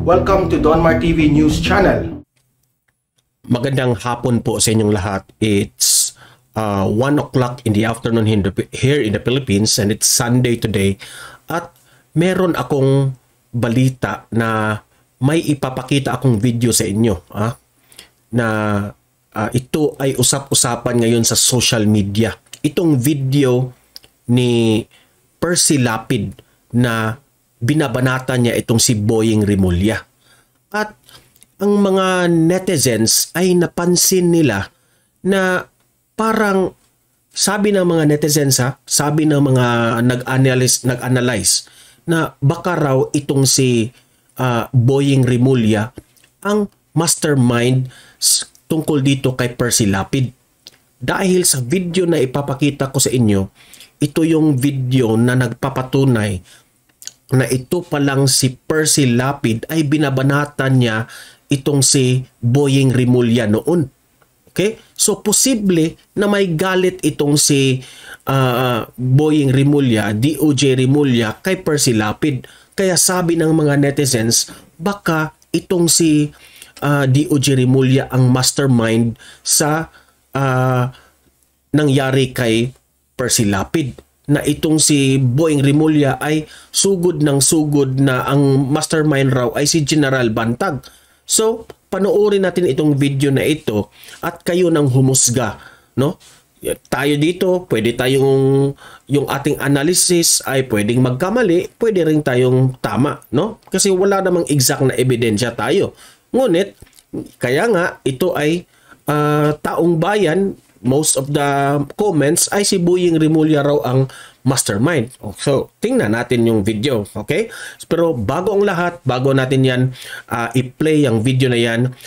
Welcome to Donmar TV News Channel. Magandang hapon po sa inyong lahat. It's 1 o'clock in the afternoon here in the Philippines and it's Sunday today. At meron akong balita na may ipapakita akong video sa inyo. Na ito ay usap-usapan ngayon sa social media. Itong video ni Percy Lapid na binabanatan niya itong si Boying Rimulya. At ang mga netizens ay napansin nila na parang sabi ng mga netizens, sabi ng mga nag-analyze na baka raw itong si Boying Rimulya ang mastermind tungkol dito kay Percy Lapid. Dahil sa video na ipapakita ko sa inyo, ito yung video na nagpapatunay na ito palang si Percy Lapid ay binabanatan niya itong si Boying Rimulya noon. Okay? So, posible na may galit itong si Boying Rimulya, DOJ Rimulya, kay Percy Lapid. Kaya sabi ng mga netizens, baka itong si DOJ Rimulya ang mastermind sa nangyari kay Percy Lapid. Na itong si Boying Rimulya ay sugod ng sugod na ang mastermind raw ay si General Bantag. So, panoorin natin itong video na ito at kayo nang humusga, no? Tayo dito, pwede tayong yung ating analysis ay pwedeng magkamali, pwede rin tayong tama, no? Kasi wala namang exact na ebidensya tayo. Ngunit, kaya nga ito ay taong bayan. Most of the comments ay si Boying Rimulya raw ang mastermind. So, tingnan natin yung video. Okay? Pero bago ang lahat, bago natin yan i-play ang video na yan,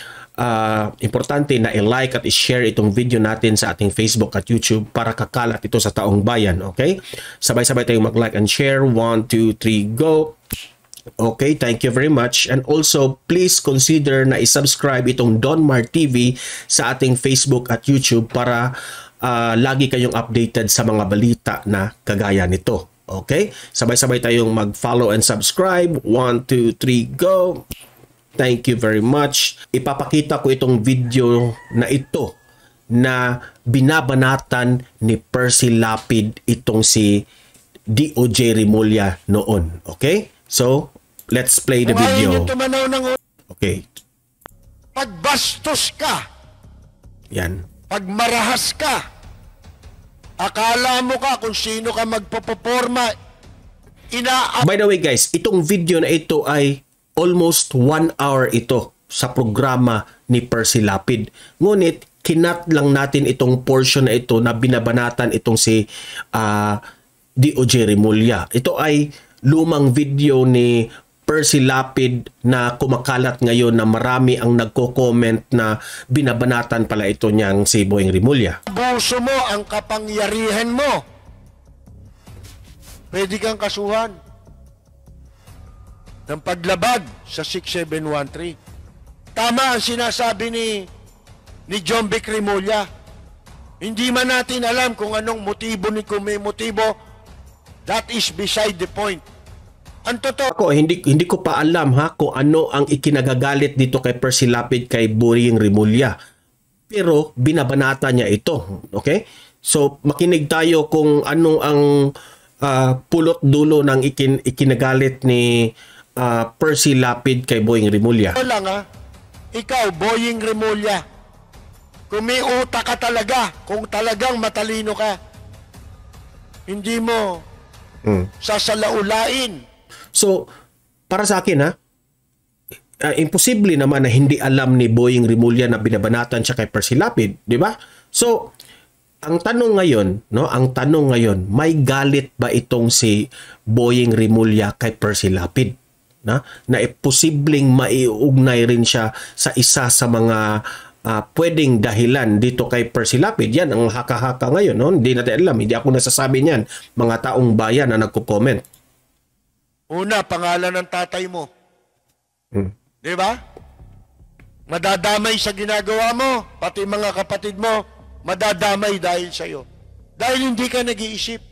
importante na i-like at i-share itong video natin sa ating Facebook at YouTube para kakalat ito sa taong bayan. Okay? Sabay-sabay tayong mag-like and share. 1, 2, 3, go! Okay, thank you very much. And also, please consider na i-subscribe itong Donmar TV sa ating Facebook at YouTube para lagi kayong updated sa mga balita na kagaya nito. Okay? Sabay-sabay tayong mag-follow and subscribe. 1, 2, 3, go! Thank you very much. Ipapakita ko itong video na ito na binabanatan ni Percy Lapid itong si DOJ Rimulya noon. Okay? So, let's play the video. Okay. Pagbastos ka. Yan. Pagmarahas ka. Akala mo ka kung sino ka magpapaporma. By the way guys, itong video na ito ay almost 1 hour ito sa programa ni Percy Lapid. Ngunit, kinat lang natin itong portion na ito na binabanatan itong si DOJ Rimulya. Ito ay lumang video ni Percy Lapid na kumakalat ngayon na marami ang nagko-comment na binabanatan pala ito niyang si Boying Rimulya. Abuso mo ang kapangyarihan mo. Pwede kang kasuhan ng paglabag sa 6713. Tama ang sinasabi ni John Vic Rimulya. Hindi man natin alam kung anong motibo kung may motibo. That is beside the point. Ang totoo, ako hindi ko pa alam kung ano ang ikinagagalit dito kay Percy Lapid kay Boying Rimulya. Pero binabanata niya ito, okay? So makinig tayo kung ano ang pulot dulo ng ikinagalit ni Percy Lapid kay Boying Rimulya. Ito lang ikaw Boying Rimulya. Kung may utak ka talaga, kung talagang matalino ka, hindi mo sasalaulain. So, para sa akin imposible naman na hindi alam ni Boying Rimulya na binabanatan siya kay Percy Lapid, di ba? So, ang tanong ngayon, may galit ba itong si Boying Rimulya kay Percy Lapid? Na posibleng maiugnay rin siya sa isa sa mga pwedeng dahilan dito kay Percy Lapid. Yan ang haka-haka ngayon. No? Hindi natin alam. Hindi ako nasasabi niyan. Mga taong bayan na nagko-comment. Una, pangalan ng tatay mo. Di ba? Madadamay sa ginagawa mo. Pati mga kapatid mo, madadamay dahil sa'yo. Dahil hindi ka nag-iisip.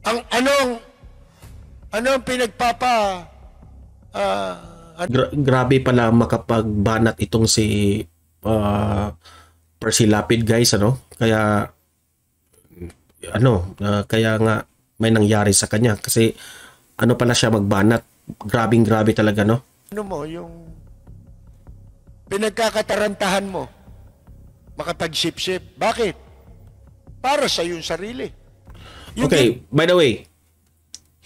Anong Grabe pala makapagbanat itong si Percy Lapid, guys, ano? Kaya kaya nga may nangyari sa kanya kasi ano pala siya magbanat. Grabe talaga, no? ano mo, yung pinagkakatarantahan mo, makapag-sip-sip. Bakit? Para sa iyong sarili. Yung Okay, by the way,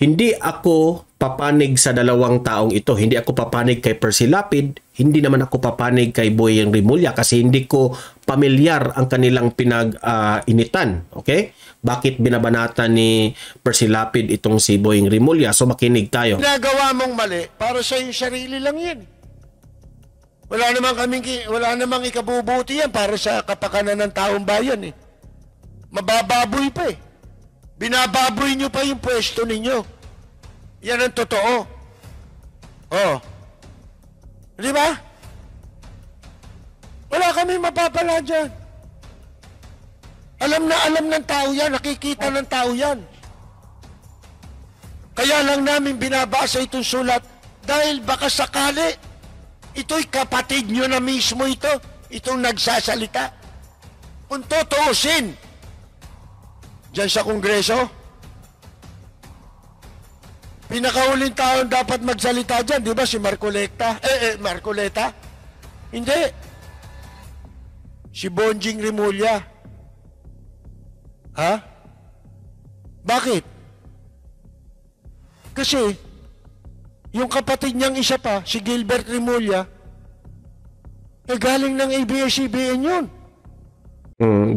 hindi ako papanig sa dalawang taong ito. Hindi ako papanig kay Percy Lapid, hindi naman ako papanig kay Boyeng Rimulya kasi hindi ko pamilyar ang kanilang pinag-initan. Okay? Bakit binabanatan ni Percy Lapid itong si Boyeng Rimulya? So makinig tayo. ginagawa mong mali, para sa iyong sarili lang yan. Wala namang ikabubuti yan para sa kapakanan ng taong bayan eh. Mabababoy pa eh. Binababoy nyo pa yung pwesto ninyo. Yan ang totoo. Oh. Di ba? Wala kami mapapala dyan. Alam na alam ng tao yan. Nakikita ng tao yan. Kaya lang namin binabasa itong sulat dahil baka sakali ito'y kapatid nyo na mismo ito. Itong nagsasalita. Kung tutuusin dyan sa Kongreso, pinakahuling taon dapat magsalita dyan, di ba si Marcoleta? Marcoleta? Hindi. Si Bonjing Rimulya. Ha? Bakit? Kasi, yung kapatid niyang isa pa, si Gilbert Rimulya, galing ng ABS-CBN yun.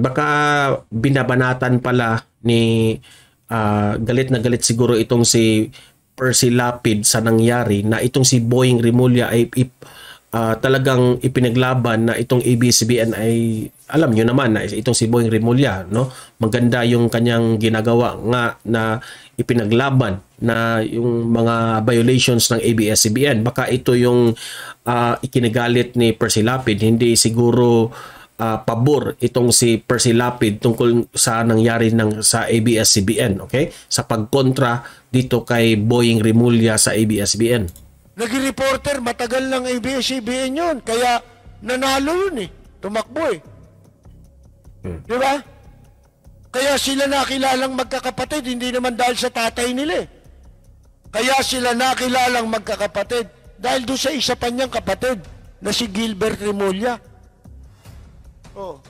Baka binabanatan pala ni galit na galit siguro itong si Percy Lapid sa nangyari na itong si Boyeng Rimulya ay talagang ipinaglaban na itong ABS-CBN ay alam nyo naman na itong si Boyeng Rimulya, no? Maganda yung kanyang ginagawa nga na ipinaglaban na yung mga violations ng ABS-CBN. Baka ito yung ikinagalit ni Percy Lapid, hindi siguro pabor itong si Percy Lapid tungkol sa nangyari sa ABS-CBN, okay? Sa pagkontra dito kay Boyeng Rimulya sa ABS-CBN. Nag-reporter, matagal ng ABS-CBN yun. Kaya nanalo yun eh. Tumakbo eh. Di ba? Kaya sila nakilalang magkakapatid, hindi naman dahil sa tatay nila eh. Kaya sila nakilalang magkakapatid dahil doon sa isa pa niyang kapatid na si Gilbert Rimulya. Oh.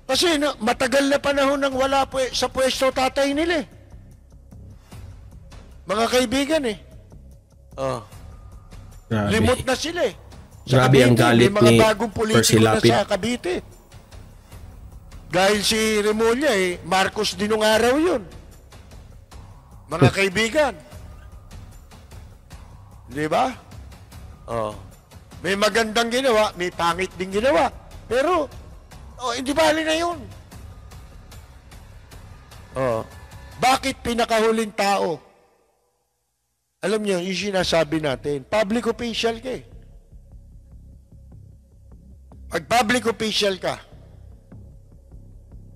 Kasi matagal na panahon nang wala sa pwesto tatay nila eh. Mga kaibigan eh. Oh. Grabe. Limot na sila eh. Grabe ang galit may mga ni bagong Percy politiko na Lapid. sa Cavite. Dahil si Rimulya eh, Marcos din nung araw yun. Mga kaibigan. Di ba? Oh. May magandang ginawa, may pangit din ginawa. Pero, hindi bali na yun. Bakit pinakahuling tao? Alam niyo, yung sinasabi natin, public official ka eh. Pag public official ka,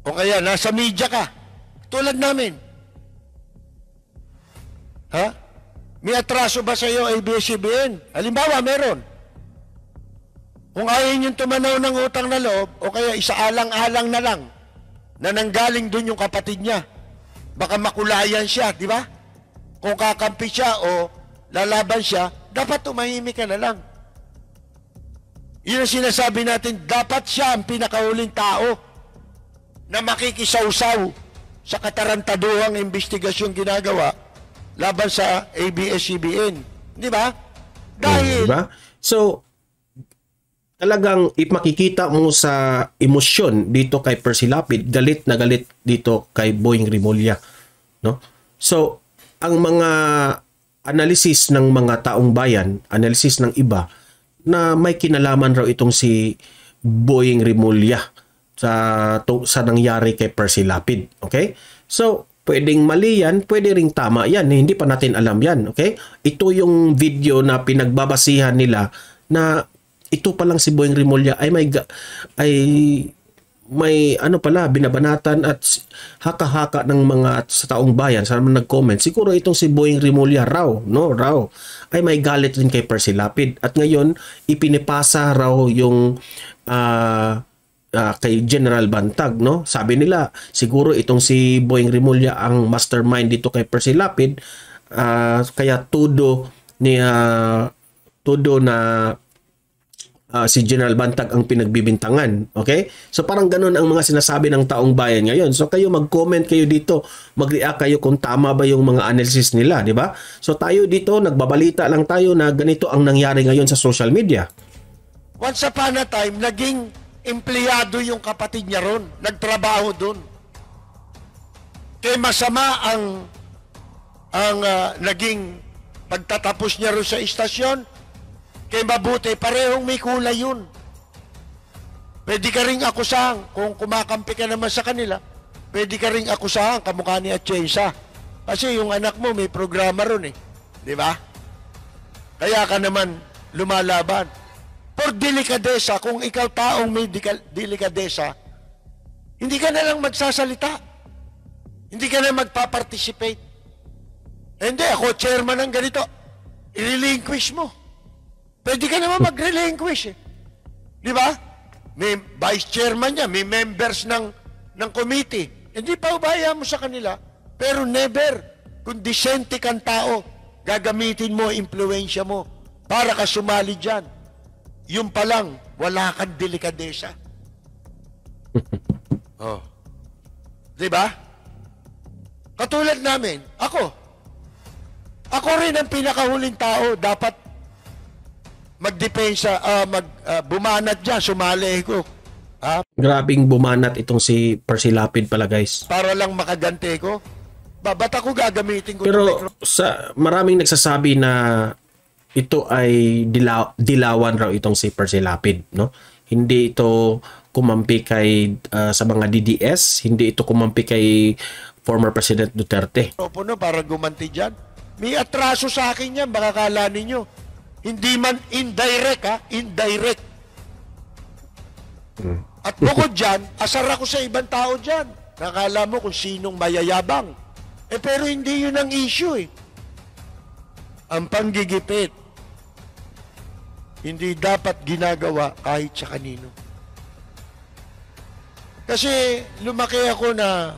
o kaya nasa media ka, tulad namin. Ha? May atraso ba sa iyo ABS-CBN? Halimbawa, meron. Kung ayaw niyong tumanaw ng utang na loob, o kaya isaalang-alang na lang, na nanggaling dun yung kapatid niya, baka makulayan siya, di ba? Kung kakampi siya o lalaban siya, dapat tumahimik ka na lang. Yun ang sinasabi natin, dapat siya ang pinakahuling tao na makikisawsaw sa katarantaduhang investigasyong ginagawa laban sa ABS-CBN. Di ba? Dahil... Diba? So, talagang makikita mo sa emosyon dito kay Percy Lapid, galit na galit dito kay Boyeng Rimulya. No? So, ang mga analysis ng mga taong bayan, analysis ng iba, na may kinalaman raw itong si Boyeng Rimulya sa nangyari kay Percy Lapid. Okay? So, pwedeng mali yan, pwede ring tama yan. Hindi pa natin alam yan. Okay? Ito yung video na pinagbabasihan nila na ito pa lang si Boyeng Rimulya ay may ano pala, binabanatan at haka-haka ng mga sa taong bayan sa mga nag-comment. Siguro itong si Boying Rimulya raw ay may galit rin kay Percy Lapid. At ngayon, ipinipasa raw yung kay General Bantag, no? Sabi nila, siguro itong si Boying Rimulya ang mastermind dito kay Percy Lapid. Kaya todo na si General Bantag ang pinagbibintangan. Okay? So parang ganun ang mga sinasabi ng taong bayan ngayon. So kayo mag-comment kayo dito, mag-react kayo kung tama ba yung mga analysis nila, di ba? So tayo dito, nagbabalita lang tayo na ganito ang nangyari ngayon sa social media. Once upon a time, naging empleyado yung kapatid niya ron. Nagtrabaho dun. Kaya masama ang naging pagtatapos niya ron sa istasyon. Kaya mabuti, parehong may kulay yun. Pwede ka ring akusahan, kung kumakampi ka naman sa kanila, pwede ka ring akusahan, kamukha ni Atienza. Kasi yung anak mo may programa ron eh. Di ba? Kaya ka naman lumalaban. For delikadesa, kung ikaw taong may delikadesa, hindi ka na lang magsasalita. Hindi ka na magpa-participate. Hindi, ako chairman ng ganito. I-relinquish mo. Pwede ka naman mag-relinquish eh. Di ba? May vice chairman niya, may members ng committee. Hindi pa ubaya mo sa kanila. Pero never, kung disente kang tao, gagamitin mo, impluensya mo, para ka sumali dyan. Yung pa lang, wala kang delikadesa. Oh. Di ba? Katulad namin, ako rin ang pinakahuling tao, dapat magdepensa, bumanat dyan, sumali ko. Ha? Grabing bumanat itong si Percy Lapid pala, guys. Para lang makagante ko. Ba't ako gagamitin ko? Pero maraming nagsasabi na ito ay dilawan raw itong si Percy Lapid, no? Hindi ito kumampi kay sa mga DDS, hindi ito kumampi kay former President Duterte. Puno para gumanti dyan. May atraso sa akin yan, baka kala ninyo. Hindi man indirect, ha? Indirect. At bukod dyan, asar ako sa ibang tao dyan. Nakala mo kung sinong mayayabang. Pero hindi yun ang issue, eh. Ang panggigipit, hindi dapat ginagawa kahit sa kanino. Kasi lumaki ako na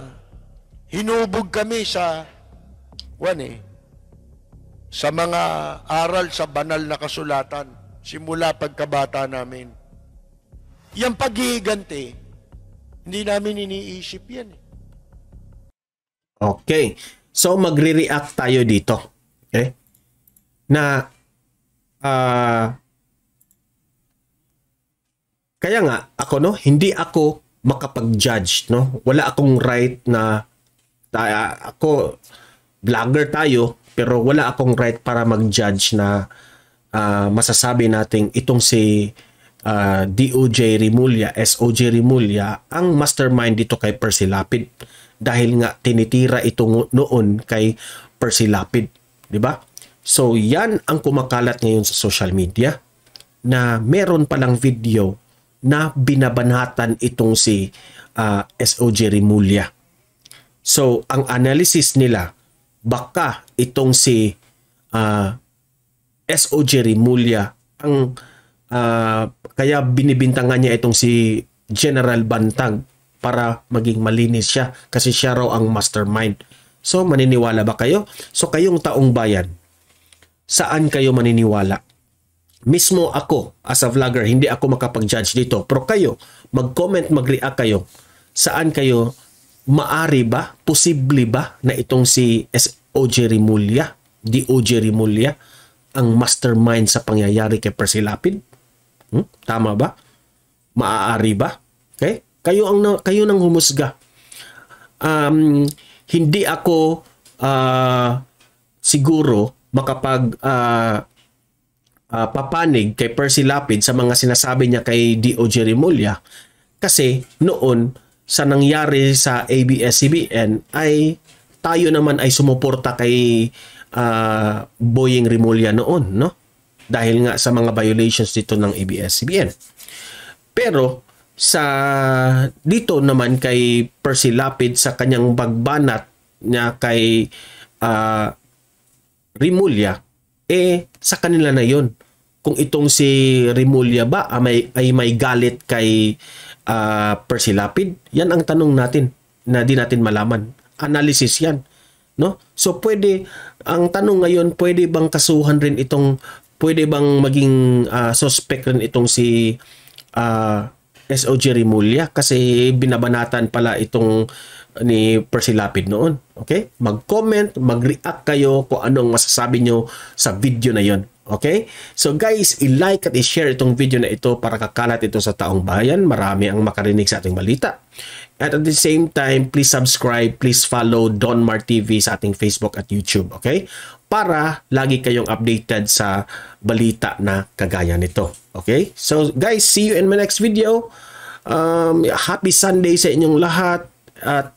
hinubog kami sa sa mga aral sa banal na kasulatan simula pagkabata namin. Yung paghihiganti, hindi namin iniisip yan. Okay. So magre-react tayo dito. Okay? Na kaya nga ako, no, hindi ako makapag-judge, no. Wala akong right na ako vlogger tayo, pero wala akong right para mag-judge na masasabi nating itong si DOJ Rimulya, SOJ Rimulya, ang mastermind dito kay Percy Lapid. Dahil nga tinitira ito noon kay Percy Lapid. Diba? So yan ang kumakalat ngayon sa social media, na meron palang video na binabanhatan itong si SOJ Rimulya. So ang analysis nila, baka itong si SOJ Rimulya ang kaya binibintangan niya itong si General Bantag para maging malinis siya kasi siya raw ang mastermind. So maniniwala ba kayo? So kayong taong bayan, saan kayo maniniwala? Mismo ako as a vlogger, hindi ako makapag-judge dito, pero kayo mag-comment, mag-react kayo. Saan kayo maari ba, posible ba na itong si SOJ Rimulya, DOJ Rimulya, ang mastermind sa pangyayari kay Percy Lapid? Tama ba? Maaari ba? Okay? Kayo nang humusga. Hindi ako siguro makapag papanig kay Percy Lapid sa mga sinasabi niya kay DOJ Rimulya, kasi noon sa nangyari sa ABS-CBN ay tayo naman ay sumuporta kay Boying Rimulya noon, no? Dahil nga sa mga violations dito ng ABS-CBN. Pero dito naman kay Percy Lapid sa kanyang bagbanat niya kay Remulla, sa kanila na yon. Kung itong si Remulla ba ay may galit kay Percy Lapid, yan ang tanong natin na di natin malaman. Analysis yan, no? So ang tanong ngayon, pwede bang kasuhan rin pwede bang maging suspect rin itong si SOG Remulla kasi binabanatan pala itong ni Percy Lapid noon. Okay? Mag-comment, mag-react kayo kung anong masasabi nyo sa video na yon. Okay? So guys, i-like at i-share itong video na ito para kakalat ito sa taong bayan. Marami ang makarinig sa ating balita. At the same time, please subscribe, please follow Don Mar TV sa ating Facebook at YouTube. Okay? Para lagi kayong updated sa balita na kagaya nito. Okay? So guys, see you in my next video. Happy Sunday sa inyong lahat. At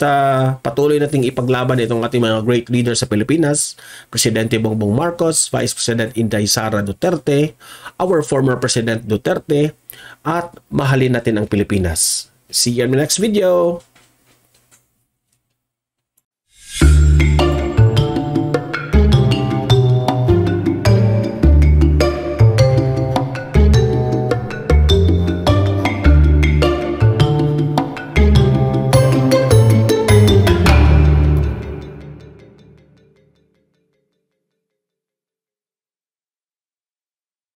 patuloy nating ipaglaban itong ating mga great leaders sa Pilipinas, Presidente Bongbong Marcos, Vice President Inday Sara Duterte, our former President Duterte, at mahalin natin ang Pilipinas. See you in the next video!